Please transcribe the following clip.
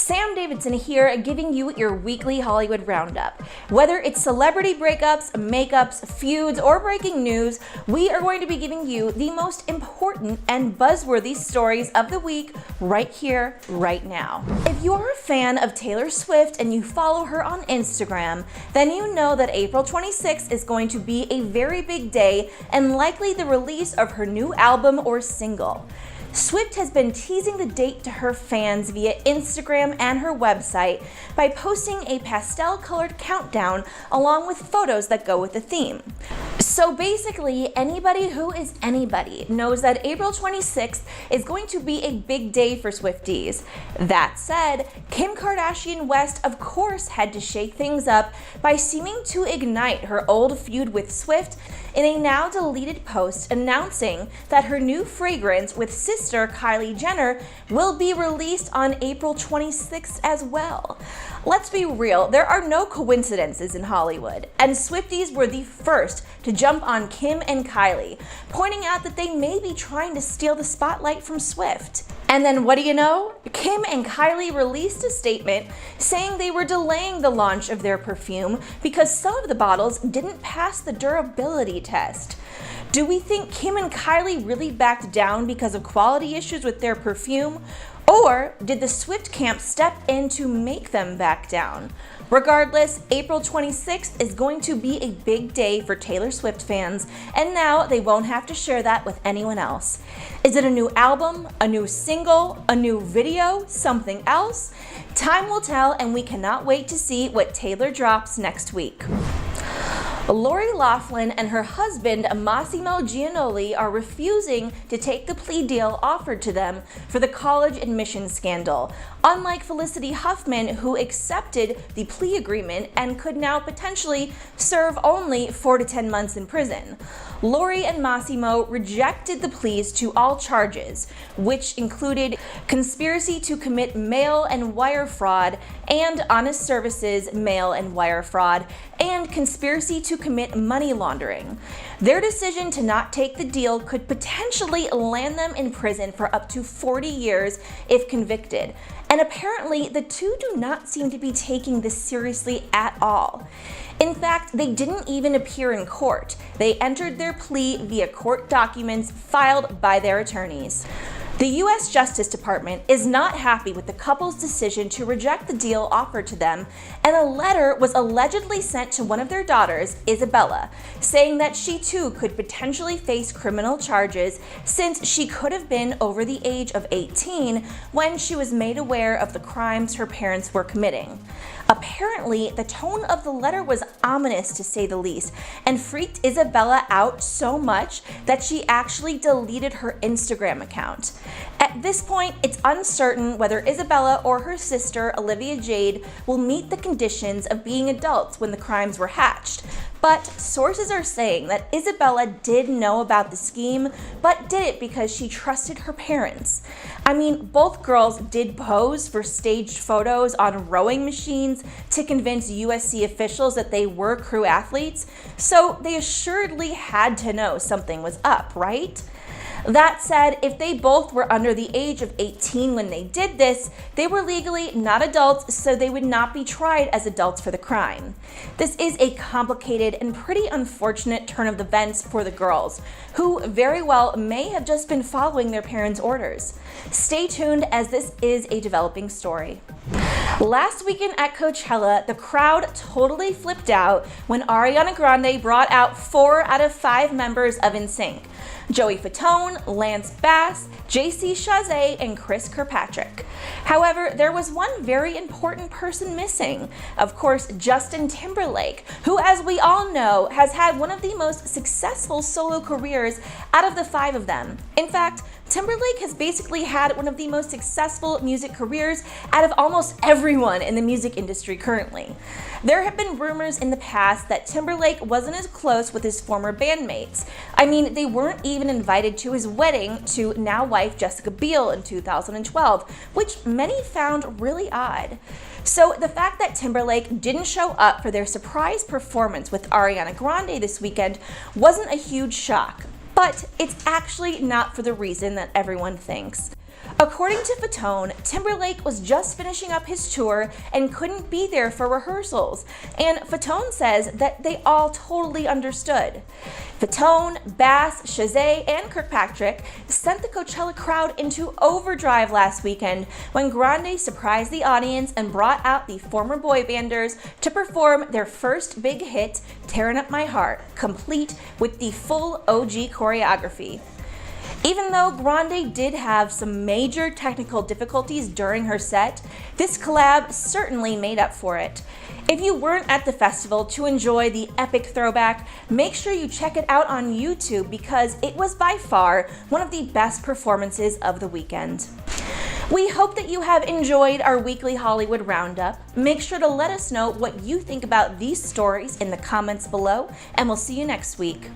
Sam Davidson here, giving you your weekly Hollywood roundup. Whether it's celebrity breakups, makeups, feuds, or breaking news, we are going to be giving you the most important and buzzworthy stories of the week right here, right now. If you're a fan of Taylor Swift and you follow her on Instagram, then you know that April 26th is going to be a very big day and likely the release of her new album or single. Swift has been teasing the date to her fans via Instagram and her website by posting a pastel-colored countdown along with photos that go with the theme. So basically, anybody who is anybody knows that April 26th is going to be a big day for Swifties. That said, Kim Kardashian West of course had to shake things up by seeming to ignite her old feud with Swift in a now deleted post announcing that her new fragrance with sister Kylie Jenner will be released on April 26th as well. Let's be real, there are no coincidences in Hollywood, and Swifties were the first to jump on Kim and Kylie, pointing out that they may be trying to steal the spotlight from Swift. And then what do you know? Kim and Kylie released a statement saying they were delaying the launch of their perfume because some of the bottles didn't pass the durability test. Do we think Kim and Kylie really backed down because of quality issues with their perfume? Or did the Swift camp step in to make them back down? Regardless, April 26th is going to be a big day for Taylor Swift fans, and now they won't have to share that with anyone else. Is it a new album, a new single, a new video, something else? Time will tell, and we cannot wait to see what Taylor drops next week. Lori Loughlin and her husband Massimo Giannoli are refusing to take the plea deal offered to them for the college admissions scandal, unlike Felicity Huffman, who accepted the plea agreement and could now potentially serve only 4 to 10 months in prison. Lori and Massimo rejected the pleas to all charges, which included conspiracy to commit mail and wire fraud and honest services mail and wire fraud, and conspiracy to commit money laundering. Their decision to not take the deal could potentially land them in prison for up to 40 years if convicted. And apparently, the two do not seem to be taking this seriously at all. In fact, they didn't even appear in court. They entered their plea via court documents filed by their attorneys. The U.S. Justice Department is not happy with the couple's decision to reject the deal offered to them, and a letter was allegedly sent to one of their daughters, Isabella, saying that she too could potentially face criminal charges since she could have been over the age of 18 when she was made aware of the crimes her parents were committing. Apparently, the tone of the letter was ominous to say the least, and freaked Isabella out so much that she actually deleted her Instagram account. At this point, it's uncertain whether Isabella or her sister, Olivia Jade, will meet the conditions of being adults when the crimes were hatched. But sources are saying that Isabella did know about the scheme, but did it because she trusted her parents. I mean, both girls did pose for staged photos on rowing machines to convince USC officials that they were crew athletes, so they assuredly had to know something was up, right? That said, if they both were under the age of 18 when they did this, they were legally not adults, so they would not be tried as adults for the crime. This is a complicated and pretty unfortunate turn of events for the girls, who very well may have just been following their parents' orders. Stay tuned, as this is a developing story. Last weekend at Coachella, the crowd totally flipped out when Ariana Grande brought out 4 out of 5 members of NSYN: Joey Fatone, Lance Bass, JC Chasez, and Chris Kirkpatrick. However, there was one very important person missing. Of course, Justin Timberlake, who, as we all know, has had one of the most successful solo careers out of the 5 of them. In fact, Timberlake has basically had one of the most successful music careers out of almost everyone in the music industry currently. There have been rumors in the past that Timberlake wasn't as close with his former bandmates. I mean, they weren't even invited to his wedding to now wife Jessica Biel in 2012, which many found really odd. So the fact that Timberlake didn't show up for their surprise performance with Ariana Grande this weekend wasn't a huge shock. But it's actually not for the reason that everyone thinks. According to Fatone, Timberlake was just finishing up his tour and couldn't be there for rehearsals, and Fatone says that they all totally understood. Fatone, Bass, Shazay, and Kirkpatrick sent the Coachella crowd into overdrive last weekend when Grande surprised the audience and brought out the former boy banders to perform their first big hit, Tearin' Up My Heart, complete with the full OG choreography. Even though Grande did have some major technical difficulties during her set, this collab certainly made up for it. If you weren't at the festival to enjoy the epic throwback, make sure you check it out on YouTube because it was by far one of the best performances of the weekend. We hope that you have enjoyed our weekly Hollywood Roundup. Make sure to let us know what you think about these stories in the comments below, and we'll see you next week.